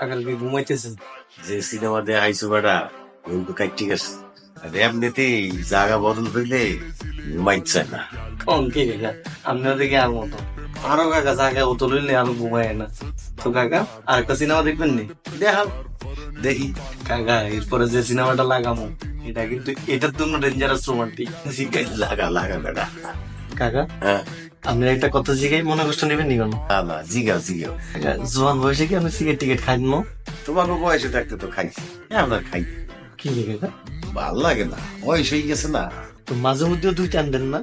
কালকে ঘুমাইতেছেন? যে সিনেমা দিয়ে আইসো বেটা ঘুম তো কাইট ঠিক আছে। আর এমনিতেই জায়গা বদল হইলে ঘুমাইতে চায় না। কোন কি কাকা, আপনার দিকে আর মতো আরো কাকা জায়গা ও তো লইলে আরো ঘুমায় না। তো কাকা আর একটা সিনেমা দেখবেন নি? দেখাও দেখি। কাকা এরপরে যে সিনেমাটা লাগামো এটা কিন্তু এটার জন্য ডেঞ্জারাস রোমান্টিক। লাগা লাগা বেটা। কাকা হ্যাঁ আপনার একটা কথা জিগাই মনে কষ্ট নেবেন নি কেন? না না জিগাও জিগাও। কাকা জোয়ান বয়সে কি আপনি সিগারেট টিকেট খাইন না? তোমাকে বয়সে থাকতে তো খাইছি, আমরা খাই। কি রে কাকা, ভাল লাগে না, বয়স হয়ে গেছে না। তো মাঝে মধ্যেও দুই টান দেন না?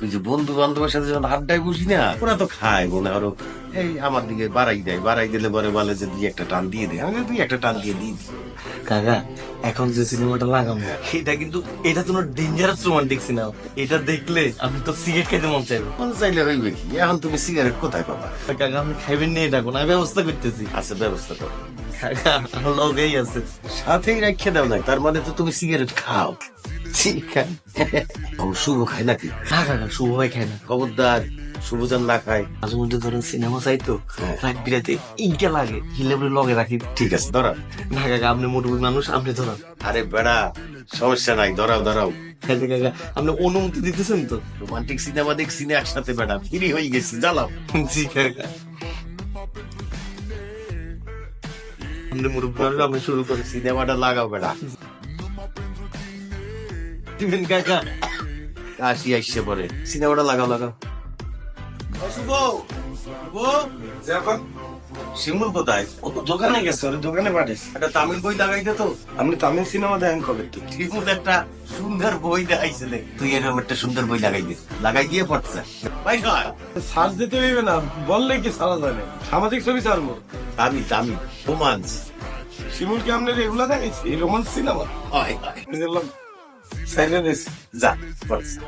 ওই যে বন্ধু বান্ধবের সাথে যখন আড্ডায় বসি না, ওরা তো খায় মনে হলো এই আমার দিকে বাড়াই দেয়, বাড়াই দিলে পরে বলে যে দুই একটা টান দিয়ে দেয়, আমি দুই একটা টান দিয়ে দিই। কাকা এখন যে সিনেমাটা লাগাবো এটা কিন্তু এটা তো ডেঞ্জারাস রোমান্টিক সিনেমা। এটা দেখলে আপনি তো সিগারেট খাইতে মন চাইবে। মন চাইলে হইবে কি, এখন তুমি সিগারেট কোথায় পাবা? কাকা আপনি খাইবেন নিয়ে এটা কোন আমি ব্যবস্থা করতেছি। আচ্ছা ব্যবস্থা করো। কাকা আমার লগেই আছে। সাথেই রাখিয়ে দাও না, তার মানে তো তুমি সিগারেট খাও। ঠিক আছে। শুভ খায় নাকি? না কাকা শুভ ভাই খায় না। খবরদার শুভ যেন না খায়। মাঝে মধ্যে ধরেন সিনেমা চাইতো হ্যাঁ। রাত বিরাতে ইনকা লাগে হিলে বলে লগে রাখি। ঠিক আছে ধরা। না কাকা আপনি মোটামুটি মানুষ আপনি ধরান। আরে বেড়া সমস্যা নাই, ধরাও ধরাও। খাইতে কাকা আপনি অনুমতি দিতেছেন তো? রোমান্টিক সিনেমা দেখছি না একসাথে বেড়া, ফ্রি হয়ে গেছি, জ্বালাও। জি কাকা আপনি মুরব্বী মানুষ আপনি শুরু করেন। সিনেমাটা লাগাও বেড়া। দিবেন কাকা? আসি আসছে পরে, সিনেমাটা লাগাও লাগাও। শুভ শিমুল কোথায়? ও তো দোকানে গেছে, ওর দোকানে পাঠিয়েছে। একটা তামিল বই লাগাইতে তো। আপনি তামিল সিনেমা দেখেন কবে? শিমুল একটা সুন্দর বই দেখাইছিল, তুই এরকম একটা সুন্দর বই লাগাই দে, লাগাই দিয়ে পড়ছে ভাই। সার্চ দিতে হইবে না, বললে কি সারা যাবে। সামাজিক ছবি ছাড়বো। তামিল তামিল রোমান্স। শিমুল কি আপনার এগুলা দেখাইছি রোমান্স সিনেমা? হয় যা পড়ছে।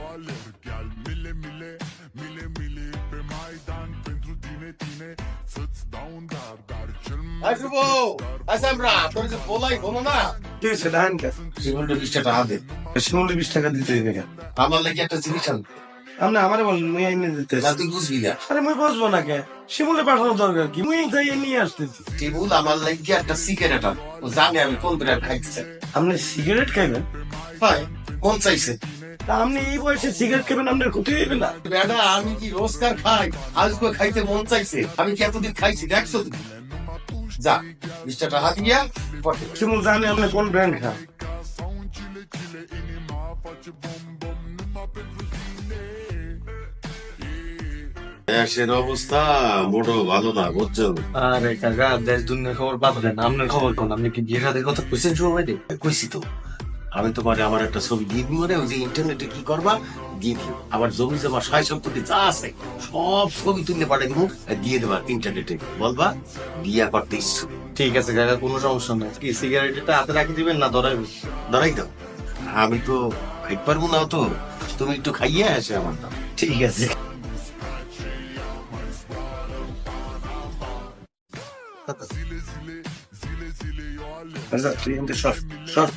শুভ আমরা তোর যে বলাই কোনো না, কি হয়েছে দেখেন কে? শিমুলটা 20 টাকা দে। শিমুলে 20 টাকা দিতে হইবে কেন? আমার লাগে একটা জিনিস আন। আপনি আমারে বলেন মুই আইনে দিতে। না তুই বুঝবি না। আরে মুই বসবো না কে? শিমুলে পাঠানোর দরকার কি? মুই যাই নিয়ে আসতেছি। টেবুল আমার লাগে একটা সিগারেট আন, ও জানে আমি কোন ব্র্যান্ড খাইতেছি। আপনি সিগারেট খাইবেন? হয় মন চাইছে। তা আপনি এই বয়সে সিগারেট খাবেন আপনার ক্ষতি হইবে না? বেটা আমি কি রোজকার খাই, আজকে খাইতে মন চাইছে, আমি কি এতদিন খাইছি দেখছো তুমি? যা 20 টাকা দিয়া পড়ে। শিমুল জানে আপনি কোন ব্র্যান্ড খান। দেশের অবস্থা মোটো ভালো না বুঝছো। আরে কাকা দেশ দুনিয়ার খবর বাদ দেন, আপনার খবর কোন? আপনি কি বিয়ে সাথে কথা কইছেন শুভ ভাই? কইছি তো, আমি তোমারে আমার একটা ছবি দিয়ে দিব, ওই যে ইন্টারনেটে কি করবা দিয়ে দিও, আমার জমি জমা সয় সম্পত্তি যা আছে সব ছবি তুলে পাঠিয়ে দিব, দিয়ে দেবা ইন্টারনেটে, বলবা বিয়া করতে ইচ্ছুক। ঠিক আছে কাকা কোনো সমস্যা নাই। কি সিগারেটটা হাতে রাখি দিবেন না ধরাইবেন? দাঁড়াই দাও, আমি তো খাইতে পারবো না, তো তুমি একটু খাইয়ে আসে আমার দাম। ঠিক আছে। তুই সর সর